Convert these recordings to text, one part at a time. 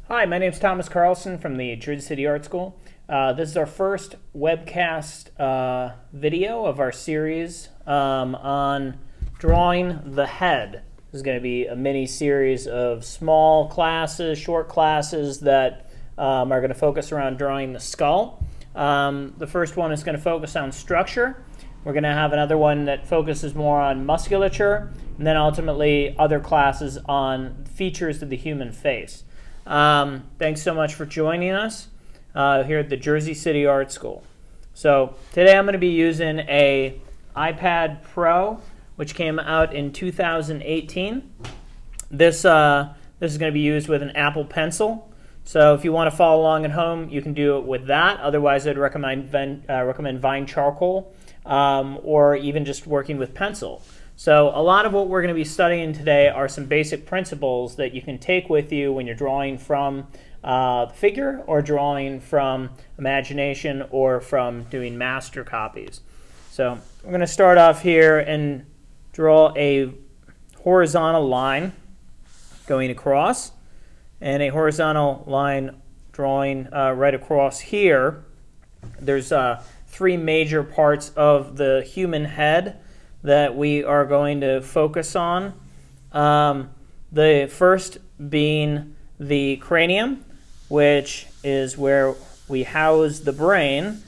Hi, my name is Thomas Carlson from the Jersey City Art School. This is our first webcast video of our series on drawing the head. This is going to be a mini series of small classes, short classes that are going to focus around drawing the skull. The first one is going to focus on structure. We're going to have another one that focuses more on musculature, and then ultimately other classes on features of the human face. Thanks so much for joining us here at the Jersey City Art School. So today I'm going to be using a iPad Pro, which came out in 2018. This is going to be used with an Apple Pencil. So if you want to follow along at home, you can do it with that. Otherwise, I'd recommend Vine Charcoal or even just working with pencil. So a lot of what we're going to be studying today are some basic principles that you can take with you when you're drawing from the figure or drawing from imagination or from doing master copies. So we're going to start off here and draw a horizontal line going across and a horizontal line drawing right across here. There's three major parts of the human head that we are going to focus on. The first being the cranium, which is where we house the brain.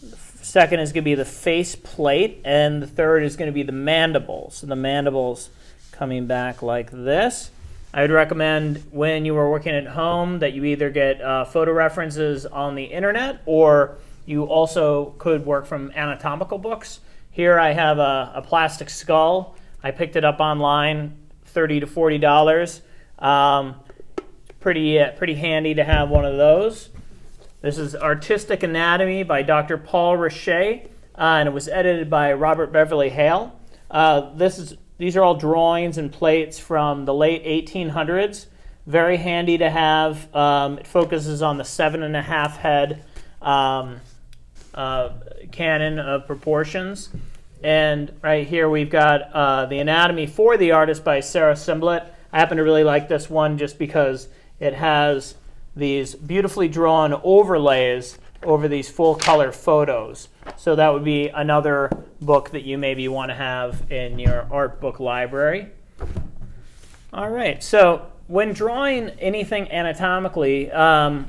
The second is going to be the face plate, and the third is going to be the mandibles. So the mandibles coming back like this. I would recommend when you are working at home that you either get photo references on the internet, or you also could work from anatomical books. Here I have a plastic skull. I picked it up online, $30 to $40. Pretty handy to have one of those. This is Artistic Anatomy by Dr. Paul Richet, and it was edited by Robert Beverly Hale. These are all drawings and plates from the late 1800s. Very handy to have. It focuses on the 7.5 head canon of proportions. And right here we've got the Anatomy for the Artist by Sarah Simblett. I happen to really like this one just because it has these beautifully drawn overlays over these full color photos. So that would be another book that you maybe want to have in your art book library. All right, so when drawing anything anatomically,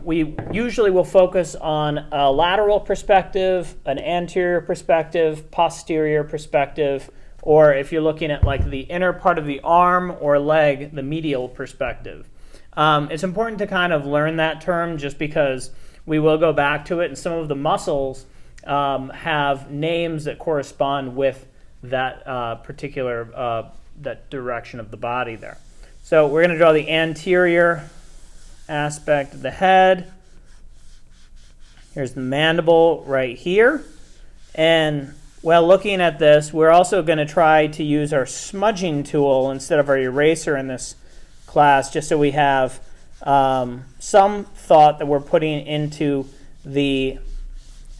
we usually will focus on a lateral perspective, an anterior perspective, posterior perspective, or if you're looking at like the inner part of the arm or leg, the medial perspective. It's important to kind of learn that term just because we will go back to it, and some of the muscles have names that correspond with that particular that direction of the body there. So we're going to draw the anterior aspect of the head. Here's the mandible right here. And while looking at this, we're also going to try to use our smudging tool instead of our eraser in this class, just so we have some thought that we're putting into the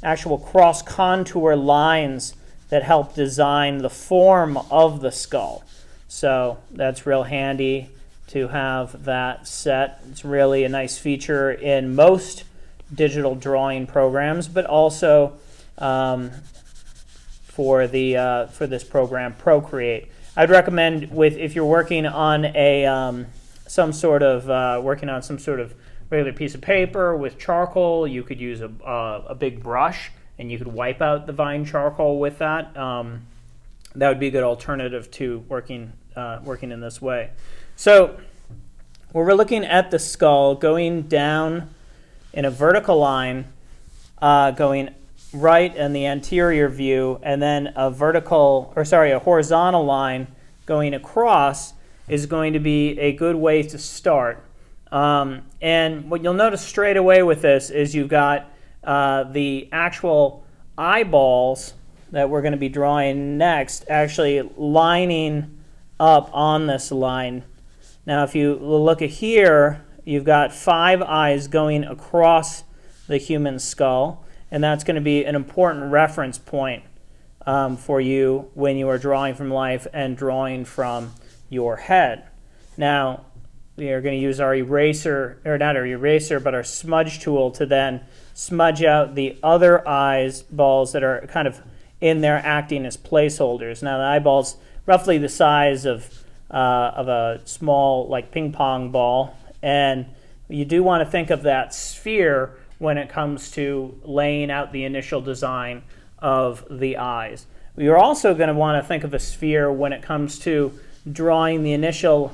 actual cross-contour lines that help design the form of the skull. So that's real handy to have that set. It's really a nice feature in most digital drawing programs, but also for this program, Procreate. I'd recommend if you're working on some sort of regular piece of paper with charcoal, you could use a big brush and you could wipe out the Vine Charcoal with that. That would be a good alternative to working in this way. So we're looking at the skull going down in a vertical line, going right in the anterior view, and then a horizontal line going across is going to be a good way to start. And what you'll notice straight away with this is you've got the actual eyeballs that we're going to be drawing next actually lining up on this line. Now if you look at here, you've got 5 eyes going across the human skull, and that's going to be an important reference point for you when you are drawing from life and drawing from your head. Now we are going to use our eraser, or not our eraser, but our smudge tool to then smudge out the other eyeballs that are kind of in there acting as placeholders. Now the eyeball's roughly the size of a small, like, ping pong ball, and you do want to think of that sphere when it comes to laying out the initial design of the eyes. You're also going to want to think of a sphere when it comes to drawing the initial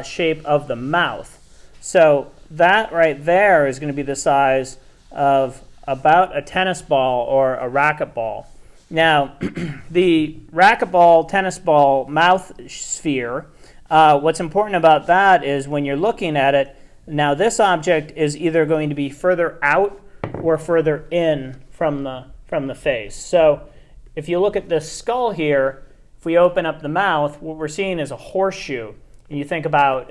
shape of the mouth. So that right there is going to be the size of about a tennis ball or a racquetball. Now, the racquetball, tennis ball mouth sphere, what's important about that is when you're looking at it, now this object is either going to be further out or further in from the face. So if you look at this skull here, if we open up the mouth, what we're seeing is a horseshoe. And you think about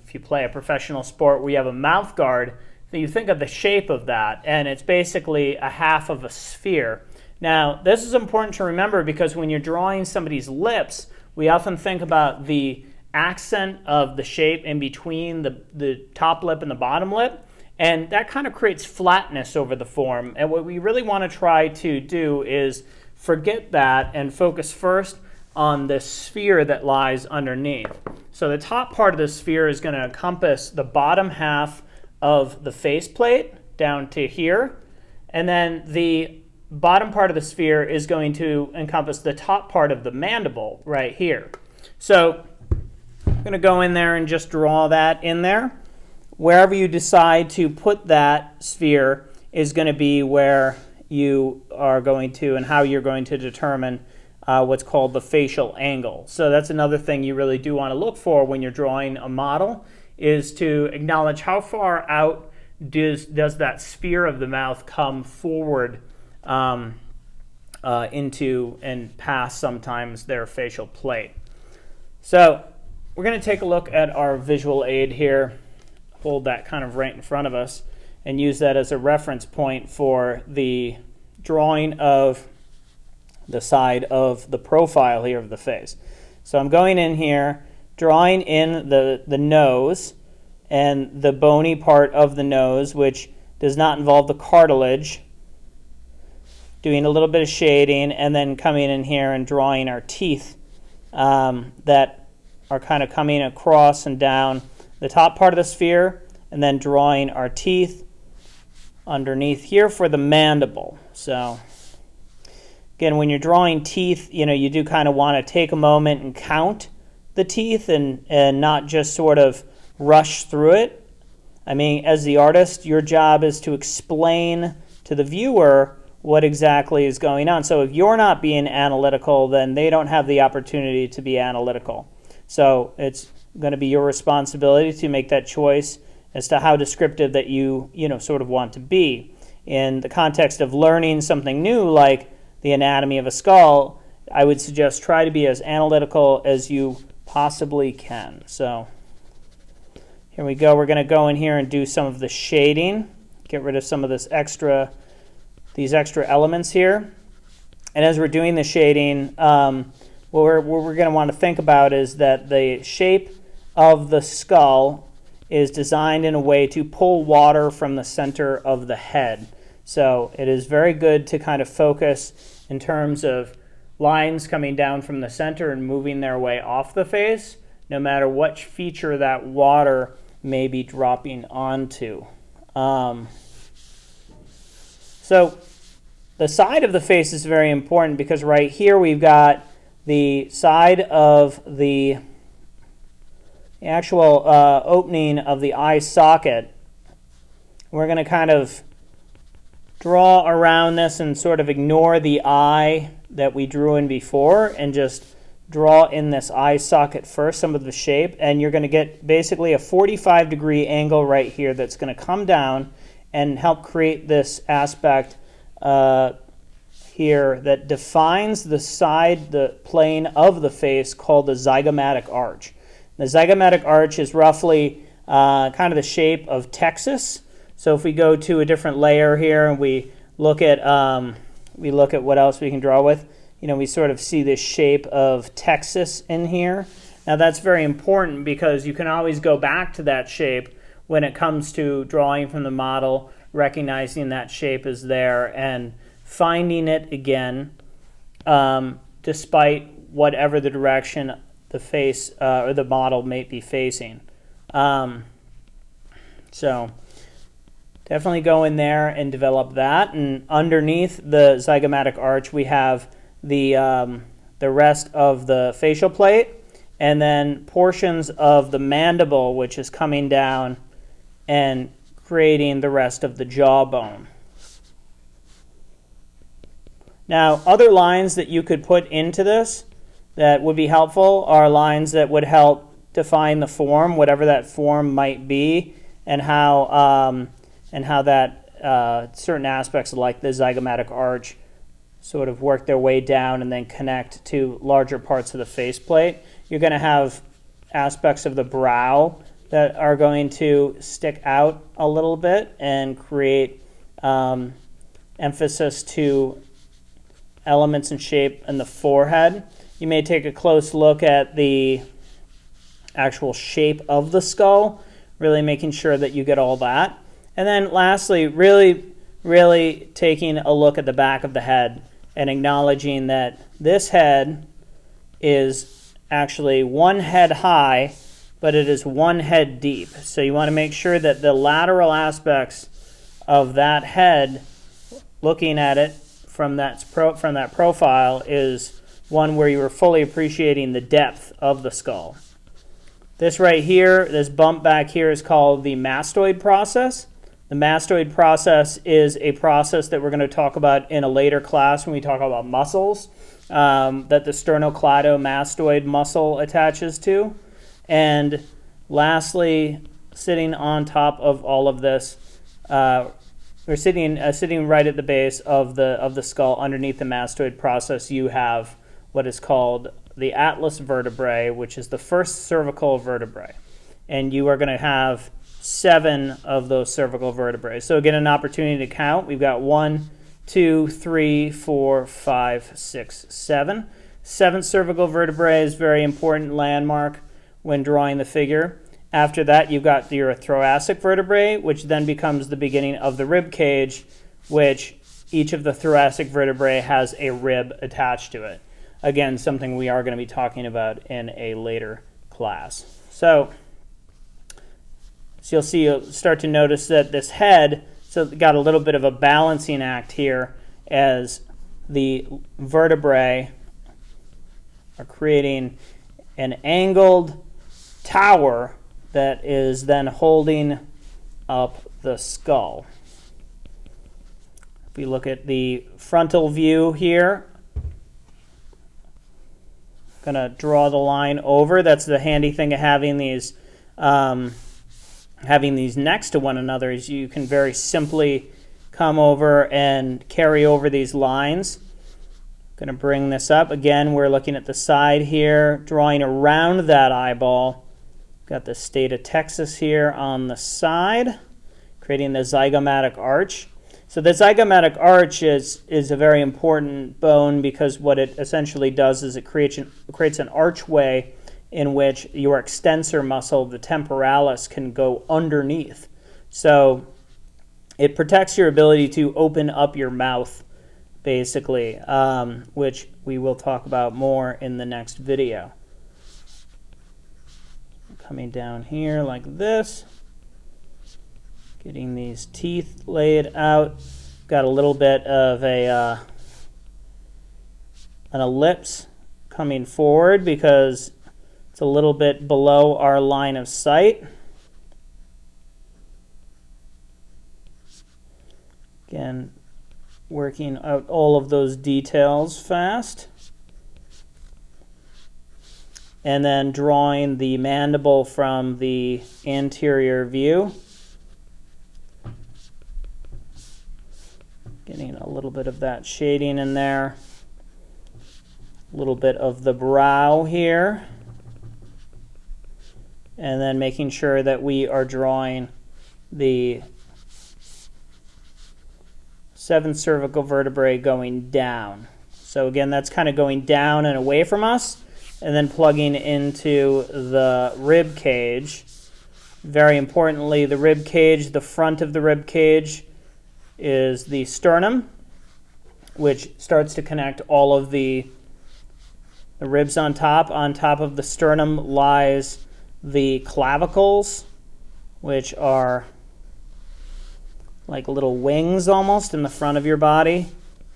if you play a professional sport where you have a mouth guard, then you think of the shape of that, and it's basically a half of a sphere. Now, this is important to remember because when you're drawing somebody's lips, we often think about the accent of the shape in between the top lip and the bottom lip, and that kind of creates flatness over the form. And what we really want to try to do is forget that and focus first on the sphere that lies underneath. So the top part of the sphere is going to encompass the bottom half of the faceplate down to here, and then the bottom part of the sphere is going to encompass the top part of the mandible right here. So I'm going to go in there and just draw that in there. Wherever you decide to put that sphere is going to be where you are going to and how you're going to determine what's called the facial angle. So that's another thing you really do want to look for when you're drawing a model, is to acknowledge how far out does that sphere of the mouth come forward into and past sometimes their facial plate. So we're going to take a look at our visual aid here, hold that kind of right in front of us, and use that as a reference point for the drawing of the side of the profile here of the face. So I'm going in here, drawing in the nose and the bony part of the nose, which does not involve the cartilage, doing a little bit of shading, and then coming in here and drawing our teeth that are kind of coming across and down the top part of the sphere, and then drawing our teeth underneath here for the mandible. So again, when you're drawing teeth, you do kind of want to take a moment and count the teeth and not just sort of rush through it. I mean, as the artist, your job is to explain to the viewer what exactly is going on. So if you're not being analytical, then they don't have the opportunity to be analytical. So it's going to be your responsibility to make that choice as to how descriptive that you sort of want to be. In the context of learning something new like the anatomy of a skull, I would suggest try to be as analytical as you possibly can. So here we go. We're going to go in here and do some of the shading, get rid of some of these extra elements here. And as we're doing the shading, what we're going to want to think about is that the shape of the skull is designed in a way to pull water from the center of the head. So it is very good to kind of focus in terms of lines coming down from the center and moving their way off the face, no matter what feature that water may be dropping onto. So the side of the face is very important because right here we've got the side of the actual opening of the eye socket. We're going to kind of draw around this and sort of ignore the eye that we drew in before and just draw in this eye socket first, some of the shape, and you're going to get basically a 45-degree angle right here that's going to come down and help create this aspect here that defines the side, the plane of the face called the zygomatic arch. The zygomatic arch is roughly kind of the shape of Texas. So if we go to a different layer here and we look at what else we can draw with, we sort of see this shape of Texas in here. Now that's very important because you can always go back to that shape when it comes to drawing from the model, recognizing that shape is there and finding it again, despite whatever the direction the face or the model may be facing. So definitely go in there and develop that. And underneath the zygomatic arch, we have the rest of the facial plate, and then portions of the mandible, which is coming down and creating the rest of the jawbone. Now, other lines that you could put into this that would be helpful are lines that would help define the form, whatever that form might be, and how that certain aspects like the zygomatic arch sort of work their way down and then connect to larger parts of the faceplate. You're going to have aspects of the brow that are going to stick out a little bit and create emphasis to elements and shape in the forehead. You may take a close look at the actual shape of the skull, really making sure that you get all that. And then lastly, really taking a look at the back of the head and acknowledging that this head is actually one head high, but it is one head deep. So you want to make sure that the lateral aspects of that head, looking at it from that profile, is one where you are fully appreciating the depth of the skull. This right here, this bump back here, is called the mastoid process. The mastoid process is a process that we're going to talk about in a later class when we talk about muscles, that the sternocleidomastoid muscle attaches to. And lastly, sitting on top of all of this, or sitting right at the base of the skull underneath the mastoid process, you have what is called the atlas vertebrae, which is the first cervical vertebrae. And you are going to have 7 of those cervical vertebrae. So again, an opportunity to count. We've got 1, 2, 3, 4, 5, 6, 7. 7 cervical vertebrae is a very important landmark when drawing the figure. After that, you've got your thoracic vertebrae, which then becomes the beginning of the rib cage, which each of the thoracic vertebrae has a rib attached to it. Again, something we are going to be talking about in a later class. So you'll start to notice that this head, so got a little bit of a balancing act here as the vertebrae are creating an angled tower that is then holding up the skull. If we look at the frontal view here, I'm going to draw the line over. That's the handy thing of having these next to one another, is you can very simply come over and carry over these lines. I'm going to bring this up. Again, we're looking at the side here, drawing around that eyeball. Got the state of Texas here on the side, creating the zygomatic arch. So the zygomatic arch is a very important bone because what it essentially does is it creates an archway in which your extensor muscle, the temporalis, can go underneath. So it protects your ability to open up your mouth, basically, which we will talk about more in the next video. Coming down here like this, getting these teeth laid out. Got a little bit of an ellipse coming forward because it's a little bit below our line of sight. Again, working out all of those details fast. And then drawing the mandible from the anterior view. Getting a little bit of that shading in there. A little bit of the brow here. And then making sure that we are drawing the 7th cervical vertebrae going down. So again, that's kind of going down and away from us. and then plugging into the rib cage. Very importantly, the rib cage, the front of the rib cage is the sternum, which starts to connect all of the ribs on top. On top of the sternum lies the clavicles, which are like little wings almost in the front of your body.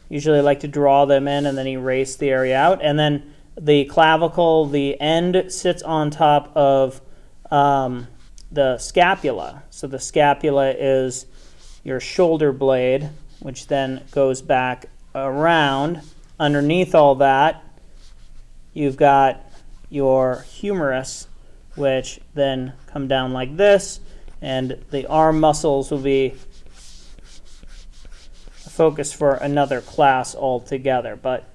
Usually I like to draw them in and then erase the area out. And then the clavicle, the end sits on top of the scapula. So the scapula is your shoulder blade, which then goes back around. Underneath all that, you've got your humerus, which then come down like this, and the arm muscles will be a focus for another class altogether. But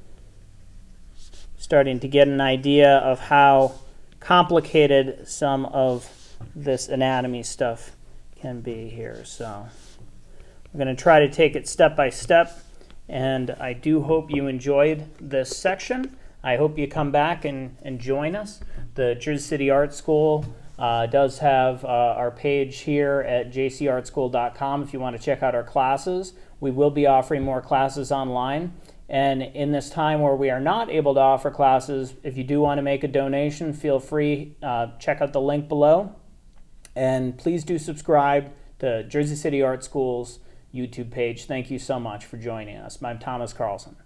starting to get an idea of how complicated some of this anatomy stuff can be here. So I'm going to try to take it step by step, and I do hope you enjoyed this section. I hope you come back and join us. The Jersey City Art School does have our page here at jcartschool.com if you want to check out our classes. We will be offering more classes online. And in this time where we are not able to offer classes, if you do want to make a donation, feel free, check out the link below. And please do subscribe to Jersey City Art School's YouTube page. Thank you so much for joining us. I'm Thomas Carlson.